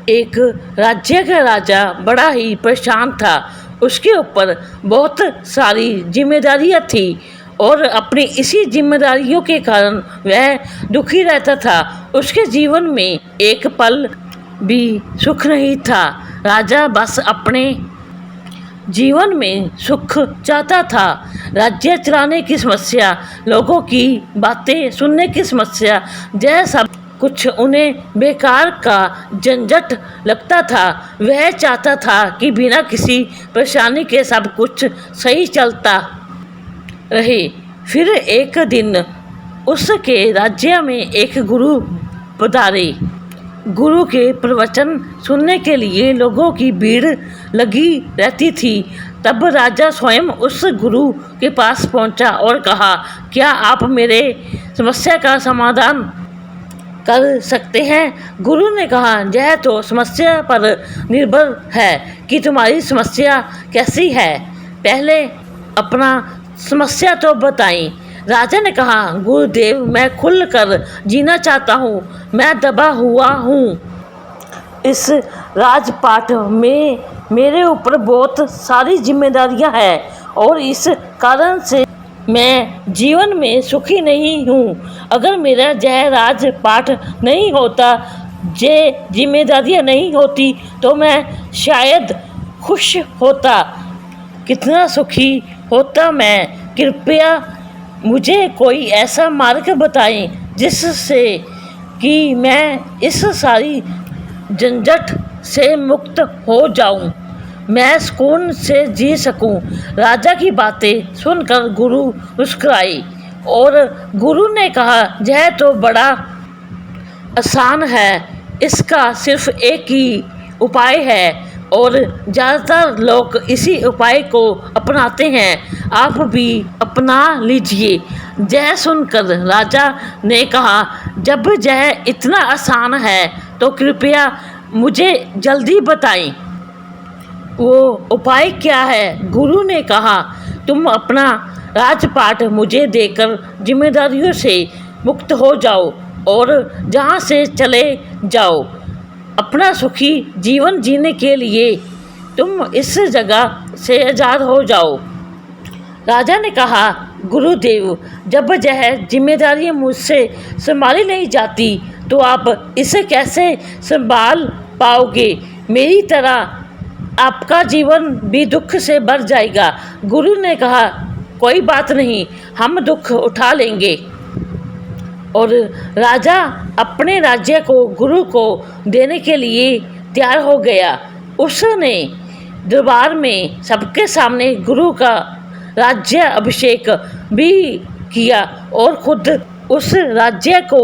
एक राज्य का राजा बड़ा ही परेशान था। उसके ऊपर बहुत सारी जिम्मेदारियां थी और अपनी इसी जिम्मेदारियों के कारण वह दुखी रहता था। उसके जीवन में एक पल भी सुख नहीं था। राजा बस अपने जीवन में सुख चाहता था। राज्य चलाने की समस्या, लोगों की बातें सुनने की समस्या, यह सब कुछ उन्हें बेकार का झंझट लगता था। वह चाहता था कि बिना किसी परेशानी के सब कुछ सही चलता रहे। फिर एक दिन उसके राज्य में एक गुरु पधारे। गुरु के प्रवचन सुनने के लिए लोगों की भीड़ लगी रहती थी। तब राजा स्वयं उस गुरु के पास पहुंचा और कहा, क्या आप मेरे समस्या का समाधान कर सकते हैं? गुरु ने कहा, यह तो समस्या पर निर्भर है कि तुम्हारी समस्या कैसी है। पहले अपना समस्या तो बताएं। राजा ने कहा, गुरुदेव, मैं खुल कर जीना चाहता हूँ। मैं दबा हुआ हूँ। इस राजपाट में मेरे ऊपर बहुत सारी जिम्मेदारियाँ हैं और इस कारण से मैं जीवन में सुखी नहीं हूँ। अगर मेरा यह राजपाट नहीं होता, ये जिम्मेदारियाँ नहीं होती, तो मैं शायद खुश होता, कितना सुखी होता मैं। कृपया मुझे कोई ऐसा मार्ग बताएं जिससे कि मैं इस सारी झंझट से मुक्त हो जाऊं, मैं सुकून से जी सकूं। राजा की बातें सुनकर गुरु मुस्कुराए और गुरु ने कहा, यह तो बड़ा आसान है। इसका सिर्फ एक ही उपाय है और ज़्यादातर लोग इसी उपाय को अपनाते हैं। आप भी अपना लीजिए। यह सुनकर राजा ने कहा, जब यह इतना आसान है तो कृपया मुझे जल्दी बताएं, वो उपाय क्या है? गुरु ने कहा, तुम अपना राजपाट मुझे देकर जिम्मेदारियों से मुक्त हो जाओ और जहाँ से चले जाओ। अपना सुखी जीवन जीने के लिए तुम इस जगह से आज़ाद हो जाओ। राजा ने कहा, गुरुदेव, जब यह जिम्मेदारियाँ मुझसे संभाली नहीं जाती तो आप इसे कैसे संभाल पाओगे? मेरी तरह आपका जीवन भी दुख से भर जाएगा। गुरु ने कहा, कोई बात नहीं, हम दुख उठा लेंगे। और राजा अपने राज्य को गुरु को देने के लिए तैयार हो गया। उसने दरबार में सबके सामने गुरु का राज्य अभिषेक भी किया और खुद उस राज्य को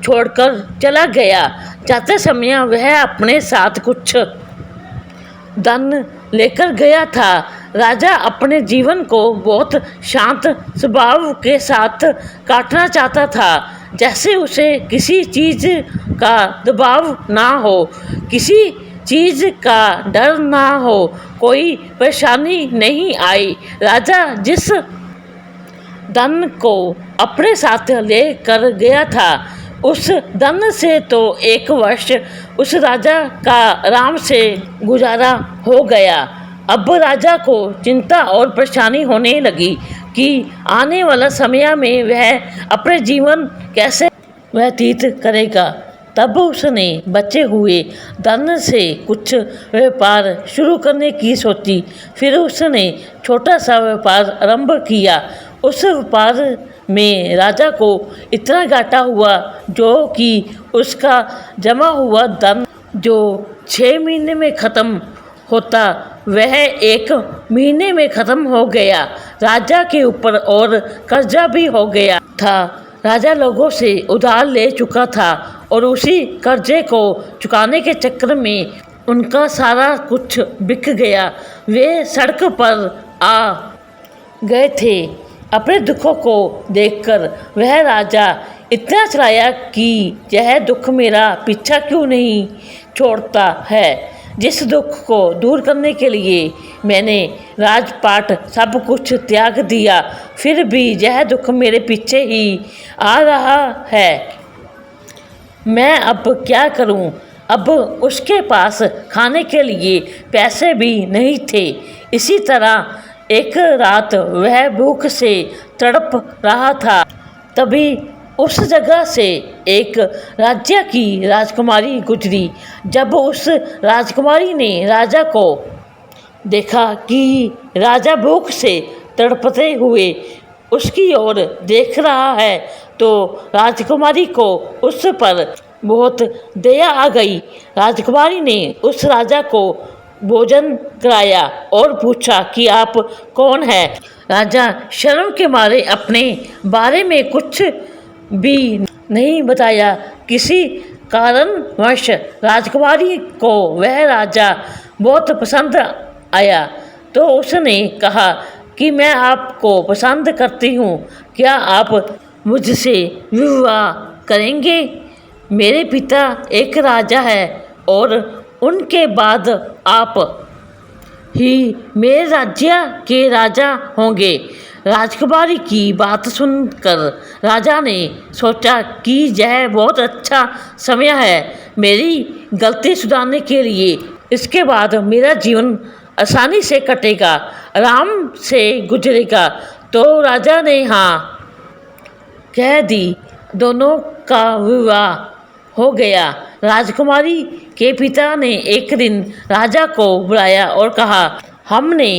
छोड़कर चला गया। जाते समय वह अपने साथ कुछ धन लेकर गया था। राजा अपने जीवन को बहुत शांत स्वभाव के साथ काटना चाहता था, जैसे उसे किसी चीज़ का दबाव ना हो, किसी चीज़ का डर ना हो, कोई परेशानी नहीं आई। राजा जिस धन को अपने साथ ले कर गया था, उस धन से तो एक वर्ष उस राजा का आराम से गुजारा हो गया। अब राजा को चिंता और परेशानी होने लगी कि आने वाला समय में वह अपने जीवन कैसे व्यतीत करेगा। तब उसने बचे हुए धन से कुछ व्यापार शुरू करने की सोची। फिर उसने छोटा सा व्यापार आरंभ किया। उस व्यापार में राजा को इतना घाटा हुआ जो कि उसका जमा हुआ धन जो 6 महीने में ख़त्म होता, वह 1 महीने में ख़त्म हो गया। राजा के ऊपर और कर्जा भी हो गया था। राजा लोगों से उधार ले चुका था और उसी कर्जे को चुकाने के चक्कर में उनका सारा कुछ बिक गया। वे सड़क पर आ गए थे। अपने दुखों को देखकर वह राजा इतना चिल्लाया कि यह दुख मेरा पीछा क्यों नहीं छोड़ता है, जिस दुख को दूर करने के लिए मैंने राजपाट सब कुछ त्याग दिया, फिर भी यह दुख मेरे पीछे ही आ रहा है। मैं अब क्या करूं? अब उसके पास खाने के लिए पैसे भी नहीं थे। इसी तरह एक रात वह भूख से तड़प रहा था। तभी उस जगह से एक राज्य की राजकुमारी गुजरी। जब उस राजकुमारी ने राजा को देखा कि राजा भूख से तड़पते हुए उसकी ओर देख रहा है, तो राजकुमारी को उस पर बहुत दया आ गई। राजकुमारी ने उस राजा को भोजन कराया और पूछा कि आप कौन हैं। राजा शर्म के मारे अपने बारे में कुछ भी नहीं बताया। किसी कारणवश राजकुमारी को वह राजा बहुत पसंद आया, तो उसने कहा कि मैं आपको पसंद करती हूँ, क्या आप मुझसे विवाह करेंगे? मेरे पिता एक राजा है और उनके बाद आप ही मेरे राज्य के राजा होंगे। राजकुमारी की बात सुनकर राजा ने सोचा कि यह बहुत अच्छा समय है मेरी गलती सुधारने के लिए। इसके बाद मेरा जीवन आसानी से कटेगा, आराम से गुजरेगा। तो राजा ने हाँ कह दी। दोनों का विवाह हो गया। राजकुमारी के पिता ने एक दिन राजा को बुलाया और कहा, हमने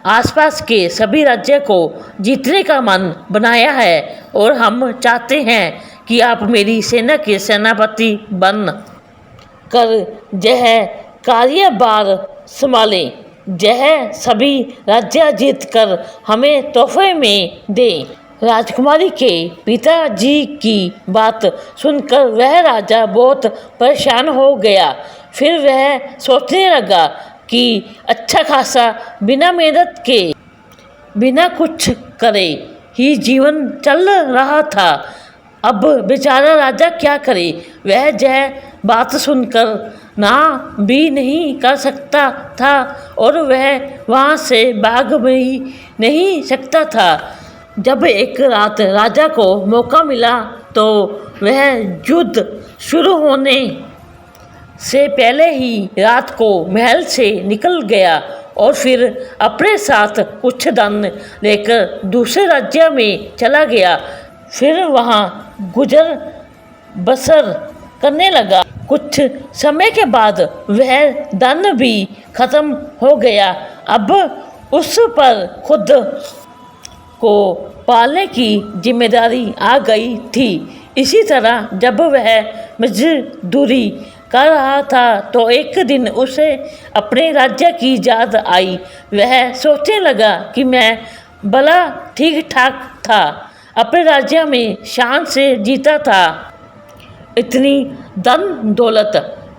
आसपास के सभी राज्य को जीतने का मन बनाया है और हम चाहते हैं कि आप मेरी सेना के सेनापति बन कर यह कार्यभार संभालें। यह सभी राज्य जीत कर हमें तोहफे में दें। राजकुमारी के पिताजी की बात सुनकर वह राजा बहुत परेशान हो गया। फिर वह सोचने लगा कि अच्छा खासा बिना मेहनत के, बिना कुछ करे ही जीवन चल रहा था। अब बेचारा राजा क्या करे? वह यह बात सुनकर ना भी नहीं कर सकता था और वह वहाँ से भाग भी नहीं सकता था। जब एक रात राजा को मौका मिला तो वह युद्ध शुरू होने से पहले ही रात को महल से निकल गया और फिर अपने साथ कुछ धन लेकर दूसरे राज्य में चला गया। फिर वहाँ गुजर बसर करने लगा। कुछ समय के बाद वह धन भी खत्म हो गया। अब उस पर खुद को पालने की जिम्मेदारी आ गई थी। इसी तरह जब वह मजदूरी कर रहा था तो एक दिन उसे अपने राज्य की याद आई। वह सोचने लगा कि मैं भला ठीक ठाक था, अपने राज्य में शान से जीता था। इतनी धन दौलत,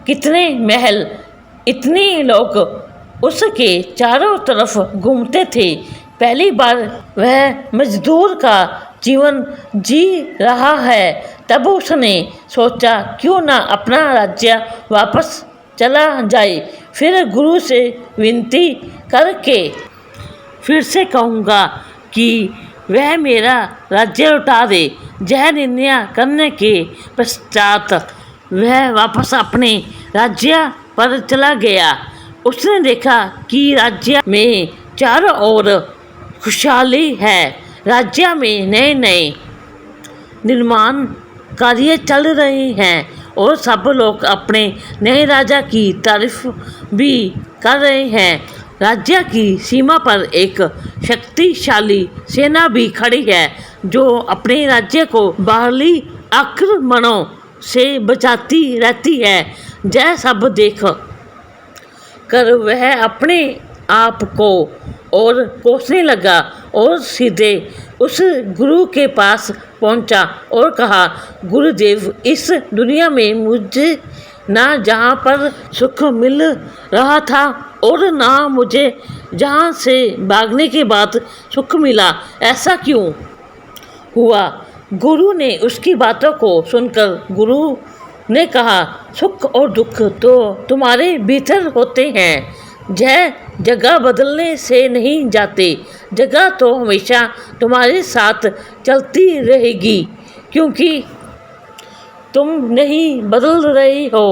कितने महल, इतने लोग उसके चारों तरफ घूमते थे। पहली बार वह मजदूर का जीवन जी रहा है। तब उसने सोचा क्यों ना अपना राज्य वापस चला जाए। फिर गुरु से विनती करके फिर से कहूँगा कि वह मेरा राज्य लौटा दे। यह निर्णय करने के पश्चात वह वापस अपने राज्य पर चला गया। उसने देखा कि राज्य में चारों ओर खुशहाली है। राज्य में नए नए निर्माण कार्य चल रहे हैं और सब लोग अपने नए राजा की तारीफ भी कर रहे हैं। राज्य की सीमा पर एक शक्तिशाली सेना भी खड़ी है जो अपने राज्य को बाहरी आक्रमणों से बचाती रहती है। यह सब देख कर वह अपने आप को और कोसने लगा और सीधे उस गुरु के पास पहुंचा और कहा, गुरुदेव, इस दुनिया में मुझे ना जहाँ पर सुख मिल रहा था और ना मुझे जहाँ से भागने के बाद सुख मिला, ऐसा क्यों हुआ? गुरु ने उसकी बातों को सुनकर गुरु ने कहा, सुख और दुख तो तुम्हारे भीतर होते हैं। यह जगह बदलने से नहीं जाते। जगह तो हमेशा तुम्हारे साथ चलती रहेगी क्योंकि तुम नहीं बदल रहे हो।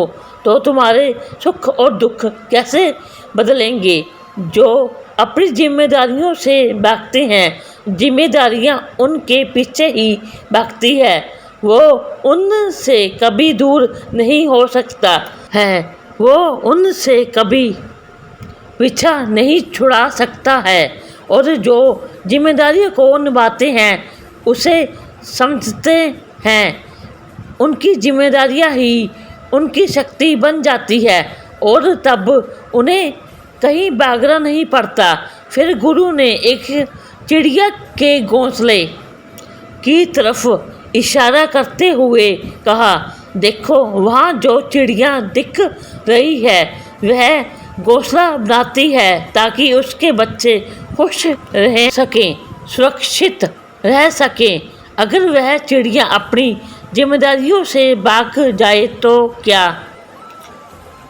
तो तुम्हारे सुख और दुख कैसे बदलेंगे। जो अपनी जिम्मेदारियों से भागते हैं, जिम्मेदारियां उनके पीछे ही भागती है, वो उनसे कभी दूर नहीं हो सकता है, वो उनसे कभी पीछा नहीं छुड़ा सकता है। और जो जिम्मेदारियों को निभाते हैं, उसे समझते हैं, उनकी जिम्मेदारियां ही उनकी शक्ति बन जाती है और तब उन्हें कहीं भागना नहीं पड़ता। फिर गुरु ने एक चिड़िया के घोंसले की तरफ इशारा करते हुए कहा, देखो वहाँ जो चिड़िया दिख रही है वह घोंसला बनाती है ताकि उसके बच्चे खुश रह सकें, सुरक्षित रह सकें। अगर वह चिड़िया अपनी जिम्मेदारियों से भाग जाए तो क्या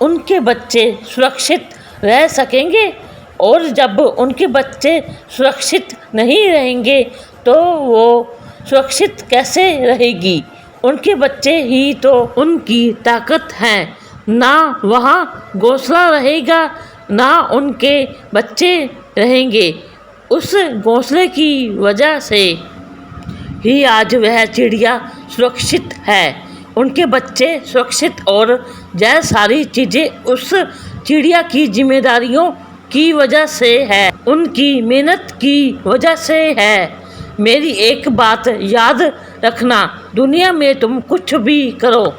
उनके बच्चे सुरक्षित रह सकेंगे? और जब उनके बच्चे सुरक्षित नहीं रहेंगे तो वो सुरक्षित कैसे रहेगी? उनके बच्चे ही तो उनकी ताकत हैं। ना वहाँ घोंसला रहेगा, ना उनके बच्चे रहेंगे। उस घोंसले की वजह से ही आज वह चिड़िया सुरक्षित है, उनके बच्चे सुरक्षित और यह सारी चीज़ें उस चिड़िया की जिम्मेदारियों की वजह से है, उनकी मेहनत की वजह से है। मेरी एक बात याद रखना, दुनिया में तुम कुछ भी करो,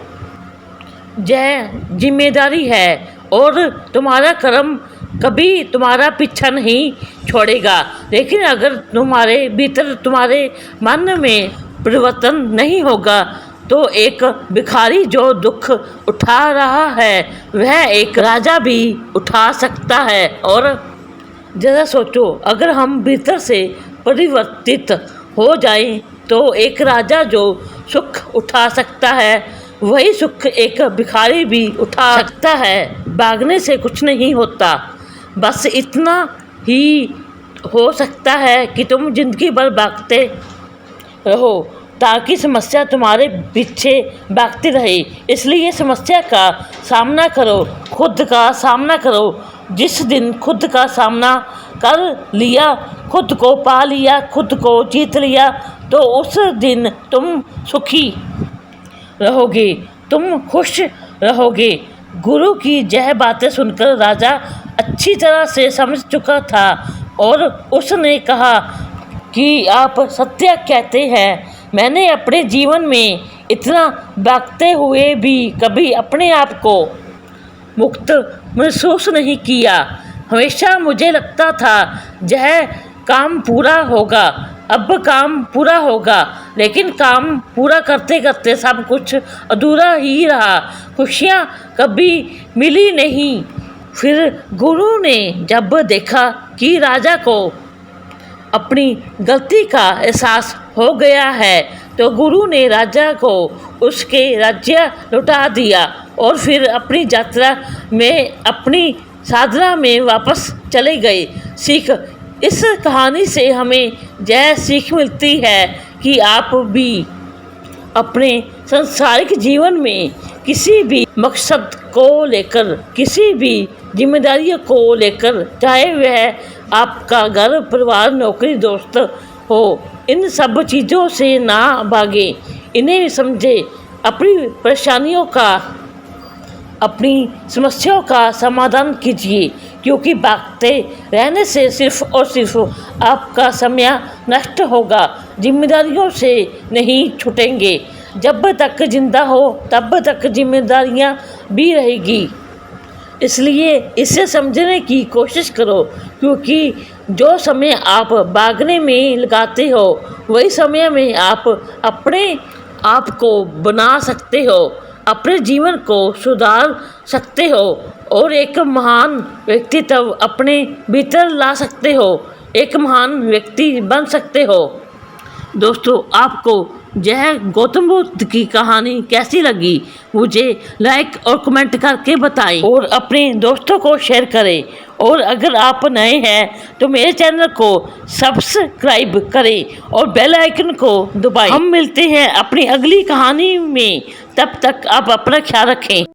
यह जिम्मेदारी है और तुम्हारा कर्म कभी तुम्हारा पीछा नहीं छोड़ेगा। लेकिन अगर तुम्हारे भीतर, तुम्हारे मन में परिवर्तन नहीं होगा तो एक भिखारी जो दुख उठा रहा है वह एक राजा भी उठा सकता है। और ज़रा सोचो, अगर हम भीतर से परिवर्तित हो जाएं तो एक राजा जो सुख उठा सकता है वही सुख एक भिखारी भी उठा सकता है। भागने से कुछ नहीं होता, बस इतना ही हो सकता है कि तुम जिंदगी भर भागते रहो ताकि समस्या तुम्हारे पीछे भागती रहे। इसलिए समस्या का सामना करो, खुद का सामना करो। जिस दिन खुद का सामना कर लिया, खुद को पा लिया, खुद को जीत लिया, तो उस दिन तुम सुखी रहोगे, तुम खुश रहोगे। गुरु की यह बातें सुनकर राजा अच्छी तरह से समझ चुका था और उसने कहा कि आप सत्य कहते हैं। मैंने अपने जीवन में इतना भागते हुए भी कभी अपने आप को मुक्त महसूस नहीं किया। हमेशा मुझे लगता था यह काम पूरा होगा, अब काम पूरा होगा, लेकिन काम पूरा करते करते सब कुछ अधूरा ही रहा, खुशियाँ कभी मिली नहीं। फिर गुरु ने जब देखा कि राजा को अपनी गलती का एहसास हो गया है तो गुरु ने राजा को उसके राज्य लौटा दिया और फिर अपनी यात्रा में, अपनी साधना में वापस चले गए। सीख, इस कहानी से हमें यह सीख मिलती है कि आप भी अपने सांसारिक जीवन में किसी भी मकसद को लेकर, किसी भी जिम्मेदारियों को लेकर, चाहे वह आपका घर, परिवार, नौकरी, दोस्त हो, इन सब चीज़ों से ना भागे, इन्हें समझे। अपनी परेशानियों का, अपनी समस्याओं का समाधान कीजिए, क्योंकि भागते रहने से सिर्फ और सिर्फ आपका समय नष्ट होगा, जिम्मेदारियों से नहीं छूटेंगे। जब तक जिंदा हो तब तक जिम्मेदारियां भी रहेगी। इसलिए इसे समझने की कोशिश करो, क्योंकि जो समय आप भागने में लगाते हो वही समय में आप अपने आप को बना सकते हो, अपने जीवन को सुधार सकते हो और एक महान व्यक्तित्व अपने भीतर ला सकते हो, एक महान व्यक्ति बन सकते हो। दोस्तों, आपको यह गौतम बुद्ध की कहानी कैसी लगी मुझे लाइक और कमेंट करके बताएं और अपने दोस्तों को शेयर करें। और अगर आप नए हैं तो मेरे चैनल को सब्सक्राइब करें और बेल आइकन को दबाएं। हम मिलते हैं अपनी अगली कहानी में, तब तक आप अपना ख्याल रखें।